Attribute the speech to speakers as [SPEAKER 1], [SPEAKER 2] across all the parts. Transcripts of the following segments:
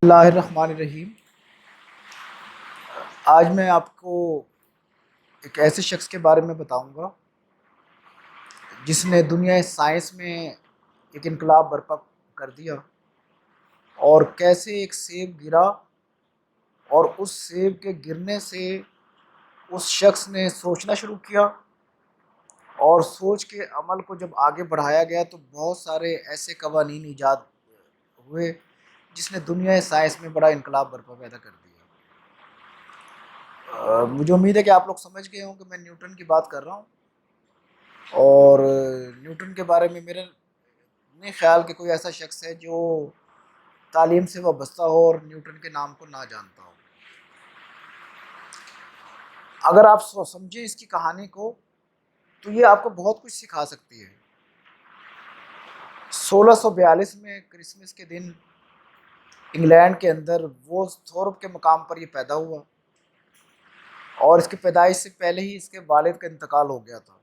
[SPEAKER 1] اللہ الرحمن الرحیم۔ آج میں آپ کو ایک ایسے شخص کے بارے میں بتاؤں گا جس نے دنیا سائنس میں ایک انقلاب برپا کر دیا، اور کیسے ایک سیب گرا اور اس سیب کے گرنے سے اس شخص نے سوچنا شروع کیا، اور سوچ کے عمل کو جب آگے بڑھایا گیا تو بہت سارے ایسے قوانین ایجاد ہوئے جس نے دنیا سائنس میں بڑا انقلاب برپا پیدا کر دیا۔ مجھے امید ہے کہ آپ لوگ سمجھ گئے ہوں کہ میں نیوٹن کی بات کر رہا ہوں، اور نیوٹن کے بارے میں میرا نہیں خیال کہ کوئی ایسا شخص ہے جو تعلیم سے وابستہ ہو اور نیوٹن کے نام کو نہ جانتا ہو۔ اگر آپ سمجھیں اس کی کہانی کو تو یہ آپ کو بہت کچھ سکھا سکتی ہے۔ 1642 میں کرسمس کے دن انگلینڈ کے اندر وہ تھورپ کے مقام پر یہ پیدا ہوا، اور اس کی پیدائش سے پہلے ہی اس کے والد کا انتقال ہو گیا تھا۔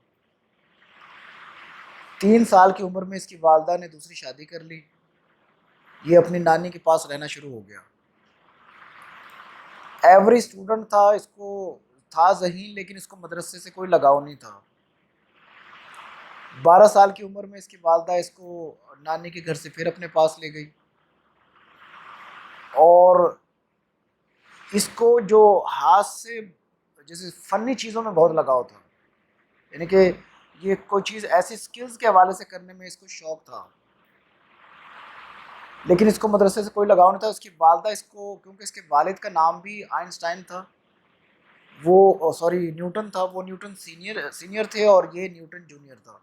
[SPEAKER 1] 3 سال کی عمر میں اس کی والدہ نے دوسری شادی کر لی۔ یہ اپنی نانی کے پاس رہنا شروع ہو گیا۔ ایوری اسٹوڈنٹ تھا، اس کو تھا ذہین، لیکن اس کو مدرسے سے کوئی لگاؤ نہیں تھا۔ 12 سال کی عمر میں اس کی والدہ اس کو نانی کے گھر سے پھر اپنے پاس لے گئی، اور اس کو جو ہاتھ سے جیسے فنی چیزوں میں بہت لگاؤ تھا، یعنی کہ یہ کوئی چیز ایسی سکلز کے حوالے سے کرنے میں اس کو شوق تھا، لیکن اس کو مدرسے سے کوئی لگاؤ نہیں تھا۔ اس کی والدہ اس کو، کیونکہ اس کے والد کا نام بھی آئنسٹائن تھا، وہ نیوٹن تھا، وہ نیوٹن سینئر تھے اور یہ نیوٹن جونیئر تھا۔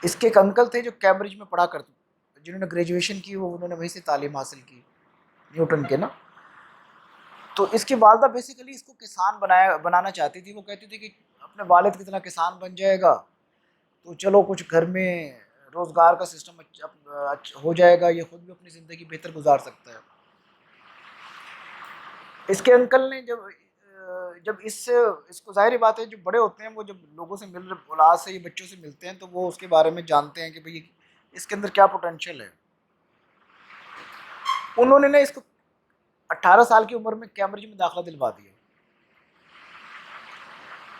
[SPEAKER 1] اس کے ایک انکل تھے جو کیمبرج میں پڑھا کرتے، جنہوں نے گریجویشن کی، انہوں نے وہیں سے تعلیم حاصل کی نیوٹن کے نا۔ تو اس کی والدہ بیسیکلی اس کو کسان بنانا چاہتی تھی۔ وہ کہتی تھی کہ اپنے والد کی طرح کسان بن جائے گا تو چلو کچھ گھر میں روزگار کا سسٹم ہو جائے گا، یہ خود بھی اپنی زندگی بہتر گزار سکتا ہے۔ اس کے انکل نے جب اس کو ظاہری بات ہے، جو بڑے ہوتے ہیں وہ جب لوگوں سے اولاد سے، یہ بچوں سے ملتے ہیں تو وہ اس کے بارے میں جانتے ہیں کہ بھئی اس کے اندر کیا پوٹینشیل ہے۔ انہوں نے اس کو 18 سال کی عمر میں کیمبرج میں داخلہ دلوا دیا۔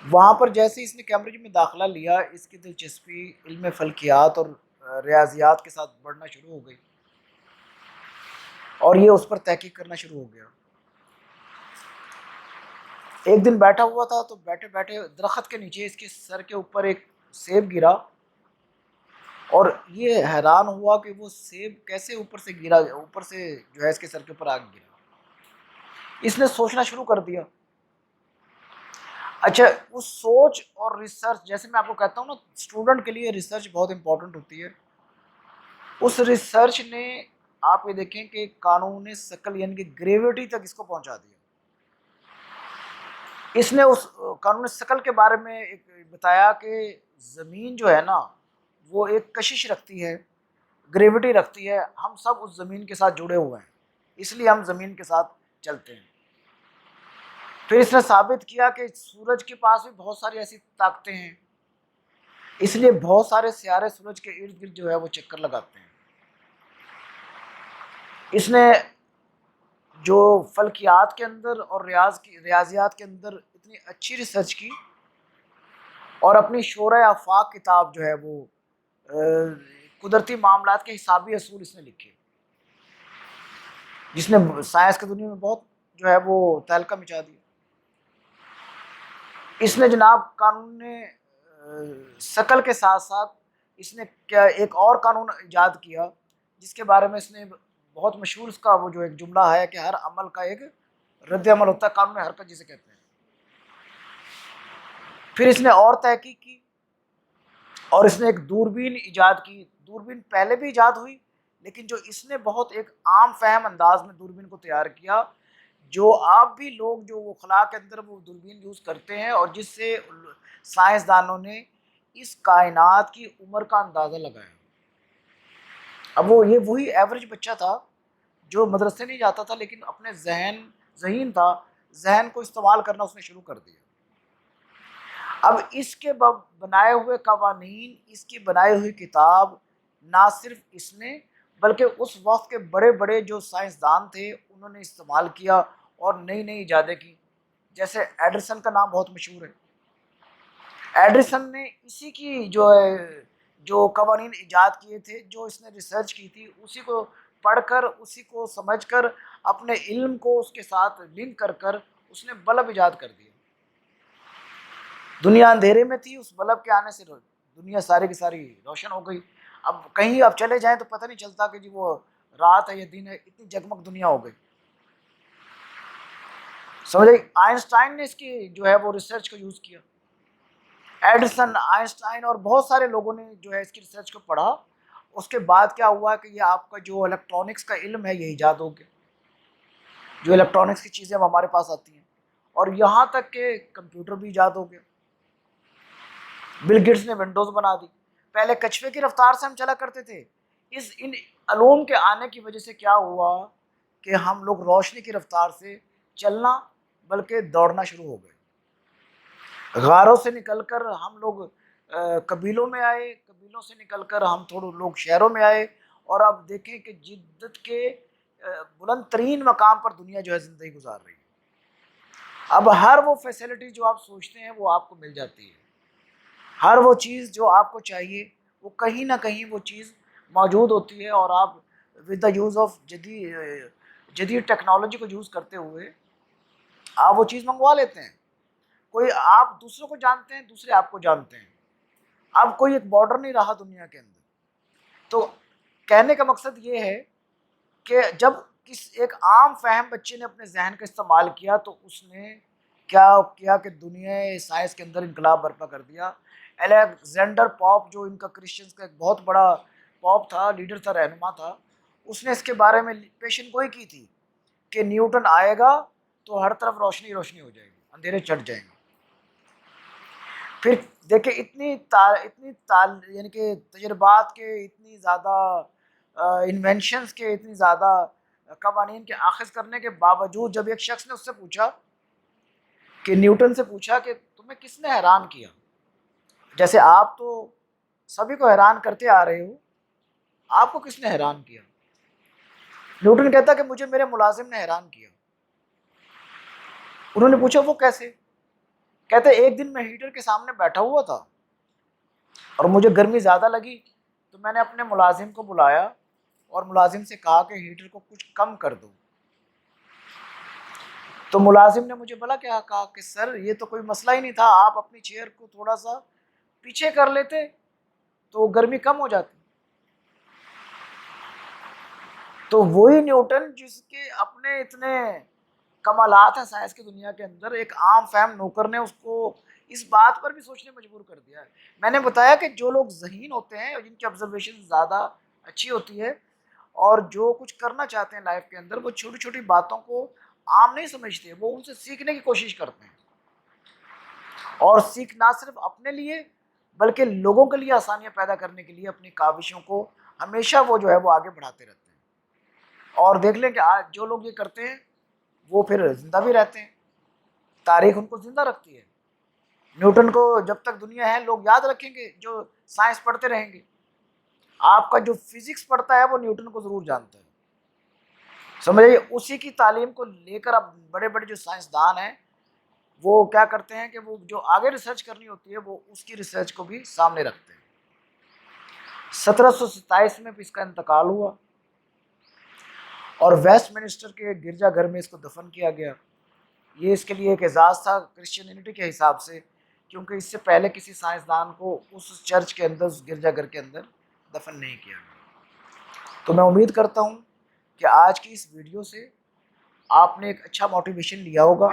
[SPEAKER 1] وہاں پر جیسے ہی اس نے کیمبرج میں داخلہ لیا، اس کی دلچسپی علم فلکیات اور ریاضیات کے ساتھ بڑھنا شروع ہو گئی، اور یہ اس پر تحقیق کرنا شروع ہو گیا۔ ایک دن بیٹھا ہوا تھا تو بیٹھے بیٹھے درخت کے نیچے اس کے سر کے اوپر ایک سیب گرا، اور یہ حیران ہوا کہ وہ سیب کیسے اوپر سے گرا، اوپر سے جو ہے اس کے سر کے اوپر آ گرا۔ اس نے سوچنا شروع کر دیا۔ اچھا، اس سوچ اور ریسرچ، جیسے میں آپ کو کہتا ہوں نا، اسٹوڈنٹ کے لیے ریسرچ بہت امپورٹنٹ ہوتی ہے۔ اس ریسرچ نے، آپ یہ دیکھیں کہ قانون ثقل یعنی کہ گریویٹی تک اس کو پہنچا دیا۔ اس نے اس قانون ثقل کے بارے میں ایک بتایا کہ زمین جو ہے نا وہ ایک کشش رکھتی ہے، گریویٹی رکھتی ہے، ہم سب اس زمین کے ساتھ جڑے ہوئے ہیں، اس لیے ہم زمین کے ساتھ چلتے ہیں۔ پھر اس نے ثابت کیا کہ سورج کے پاس بھی بہت ساری ایسی طاقتیں ہیں، اس لیے بہت سارے سیارے سورج کے ارد گرد جو ہے وہ چکر لگاتے ہیں۔ اس نے جو فلکیات کے اندر اور ریاضیات کے اندر اتنی اچھی ریسرچ کی، اور اپنی شورۂ آفاق کتاب جو ہے وہ قدرتی معاملات کے حسابی اصول اس نے لکھے، جس نے سائنس کی دنیا میں بہت جو ہے وہ تہلکہ مچا دیا۔ اس نے جناب قانون ثقل کے ساتھ ساتھ اس نے کیا ایک اور قانون ایجاد کیا، جس کے بارے میں اس نے بہت مشہور، اس کا وہ جو ایک جملہ ہے کہ ہر عمل کا ایک رد عمل ہوتا ہے، قانون حرکت جسے کہتے ہیں۔ پھر اس نے اور تحقیق کی، اور اس نے ایک دوربین ایجاد کی۔ دوربین پہلے بھی ایجاد ہوئی، لیکن جو اس نے بہت ایک عام فہم انداز میں دوربین کو تیار کیا، جو آپ بھی لوگ جو وہ خلا کے اندر وہ دوربین یوز کرتے ہیں، اور جس سے سائنسدانوں نے اس کائنات کی عمر کا اندازہ لگایا۔ اب یہ وہی ایوریج بچہ تھا جو مدرسے نہیں جاتا تھا، لیکن اپنے ذہین تھا، ذہن کو استعمال کرنا اس نے شروع کر دیا۔ اب اس کے بنائے ہوئے قوانین، اس کی بنائی ہوئی کتاب، نہ صرف اس نے بلکہ اس وقت کے بڑے بڑے جو سائنسدان تھے انہوں نے استعمال کیا اور نئی نئی ایجادیں کی. جیسے ایڈرسن کا نام بہت مشہور ہے. ایڈرسن نے اسی کی جو قوانین ایجاد کیے تھے، جو اس نے ریسرچ کی تھی، اسی کو پڑھ کر، اسی کو سمجھ کر، اپنے علم کو اس کے ساتھ لنک کر کر اس نے بلب ایجاد کر دیا. دنیا اندھیرے میں تھی، اس بلب کے آنے سے دنیا ساری کی ساری روشن ہو گئی. اب کہیں آپ چلے جائیں تو پتہ نہیں چلتا کہ جی وہ رات ہے یا دن ہے، اتنی جگمگ دنیا ہو گئی. سمجھے؟ آئنسٹائن نے اس کی جو ہے وہ ریسرچ کو یوز کیا. ایڈسن، آئنسٹائن اور بہت سارے لوگوں نے جو ہے اس کی ریسرچ کو پڑھا. اس کے بعد کیا ہوا کہ یہ آپ کا جو الیکٹرانکس کا علم ہے یہ ایجاد ہو گیا. جو الیکٹرانکس کی چیزیں اب ہمارے پاس آتی ہیں، اور یہاں تک کہ کمپیوٹر بھی ایجاد ہو گیا. بل گیٹس نے ونڈوز بنا دی. پہلے کچھوے کی رفتار سے ہم چلا کرتے تھے. ان علوم کے آنے کی وجہ سے کیا ہوا کہ ہم لوگ روشنی کی رفتار سے چلنا بلکہ دوڑنا شروع ہو گئے. غاروں سے نکل کر ہم لوگ قبیلوں میں آئے، قبیلوں سے نکل کر ہم تھوڑے لوگ شہروں میں آئے، اور اب دیکھیں کہ جدت کے بلند ترین مقام پر دنیا جو ہے زندگی گزار رہی ہے. اب ہر وہ فیسلٹی جو آپ سوچتے ہیں وہ آپ کو مل جاتی ہے. ہر وہ چیز جو آپ کو چاہیے وہ کہیں نہ کہیں وہ چیز موجود ہوتی ہے، اور آپ ود دا یوز آف جدید ٹیکنالوجی کو یوز کرتے ہوئے آپ وہ چیز منگوا لیتے ہیں. کوئی آپ دوسروں کو جانتے ہیں، دوسرے آپ کو جانتے ہیں. اب کوئی ایک بارڈر نہیں رہا دنیا کے اندر. تو کہنے کا مقصد یہ ہے کہ جب ایک عام فہم بچے نے اپنے ذہن کا استعمال کیا تو اس نے کیا کیا کہ دنیا سائنس کے اندر انقلاب برپا کر دیا. الیگزینڈر پاپ، جو ان کا کرسچنز کا ایک بہت بڑا پاپ تھا، لیڈر تھا، رہنما تھا، اس نے اس کے بارے میں پیشن گوئی کی تھی کہ نیوٹن آئے گا تو ہر طرف روشنی روشنی ہو جائے گی، اندھیرے چڑھ جائیں گے. پھر دیکھیں یعنی کہ تجربات کے اتنی زیادہ انوینشنز کے اتنی زیادہ قوانین کے آخذ کرنے کے باوجود جب ایک شخص نے اس سے پوچھا کہ نیوٹن سے پوچھا کہ تمہیں کس نے حیران کیا؟ جیسے آپ تو سبھی کو حیران کرتے آ رہے ہو، آپ کو کس نے حیران کیا؟ نیوٹن کہتا کہ مجھے میرے ملازم نے حیران کیا. انہوں نے پوچھا وہ کیسے؟ کہتے ایک دن میں ہیٹر کے سامنے بیٹھا ہوا تھا اور مجھے گرمی زیادہ لگی تو میں نے اپنے ملازم کو بلایا اور ملازم سے کہا کہ ہیٹر کو کچھ کم کر دو. تو ملازم نے مجھے بلا کیا کہا کہ سر یہ تو کوئی مسئلہ ہی نہیں تھا، آپ اپنی چیئر کو تھوڑا سا پیچھے کر لیتے تو گرمی کم ہو جاتی. تو وہی نیوٹن جس کے اپنے اتنے کمالات ہیں سائنس کی دنیا کے اندر، ایک عام فہم نوکر نے اس کو اس بات پر بھی سوچنے مجبور کر دیا ہے. میں نے بتایا کہ جو لوگ ذہین ہوتے ہیں اور جن کی آبزرویشن زیادہ اچھی ہوتی ہے اور جو کچھ کرنا چاہتے ہیں لائف کے اندر، وہ چھوٹی چھوٹی باتوں کو عام نہیں سمجھتے، وہ ان سے سیکھنے کی کوشش کرتے ہیں، اور سیکھ نہ صرف اپنے لیے بلکہ لوگوں کے لیے آسانیاں پیدا کرنے کے لیے اپنی کاوشوں کو ہمیشہ وہ جو ہے وہ آگے بڑھاتے رہتے ہیں. اور دیکھ لیں کہ آج جو لوگ یہ کرتے ہیں وہ پھر زندہ بھی رہتے ہیں، تاریخ ان کو زندہ رکھتی ہے. نیوٹن کو جب تک دنیا ہے لوگ یاد رکھیں گے، جو سائنس پڑھتے رہیں گے. آپ کا جو فزکس پڑھتا ہے وہ نیوٹن کو ضرور جانتا ہے. سمجھے؟ اسی کی تعلیم کو لے کر اب بڑے بڑے جو سائنسدان ہیں وہ کیا کرتے ہیں کہ وہ جو آگے ریسرچ کرنی ہوتی ہے وہ اس کی ریسرچ کو بھی سامنے رکھتے ہیں. 1727 میں بھی اس کا انتقال ہوا اور ویسٹ منسٹر کے گرجا گھر میں اس کو دفن کیا گیا. یہ اس کے لیے ایک اعزاز تھا کرسچینٹی کے حساب سے، کیونکہ اس سے پہلے کسی سائنسدان کو اس چرچ کے اندر، اس گرجا گھر کے اندر دفن نہیں کیا گیا. تو میں امید کرتا ہوں کہ آج کی اس ویڈیو سے آپ نے ایک اچھا موٹیویشن لیا ہوگا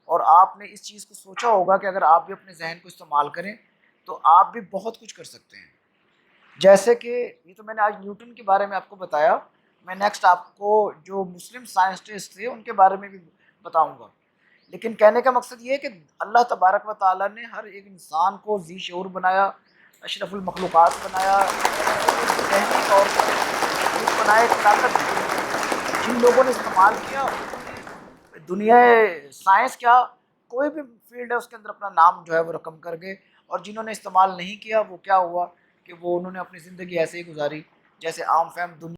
[SPEAKER 1] اور آپ نے اس چیز کو سوچا ہوگا کہ اگر آپ بھی اپنے ذہن کو استعمال کریں تو آپ بھی بہت کچھ کر سکتے ہیں. جیسے کہ یہ تو میں نے آج نیوٹن کے بارے میں آپ کو بتایا، میں نیکسٹ آپ کو جو مسلم سائنسٹسٹ تھے ان کے بارے میں بھی بتاؤں گا. لیکن کہنے کا مقصد یہ ہے کہ اللہ تبارک و تعالیٰ نے ہر ایک انسان کو ذی شعور بنایا، اشرف المخلوقات بنایا، ذہنی طور پر ایک بنائے، ایک طاقت دی. جن لوگوں نے استعمال کیا انہوں نے دنیا سائنس کیا کوئی بھی فیلڈ ہے اس کے اندر اپنا نام جو ہے وہ رقم کر گئے، اور جنہوں نے استعمال نہیں کیا وہ کیا ہوا کہ وہ انہوں نے اپنی زندگی ایسے ہی گزاری جیسے عام فہم دنیا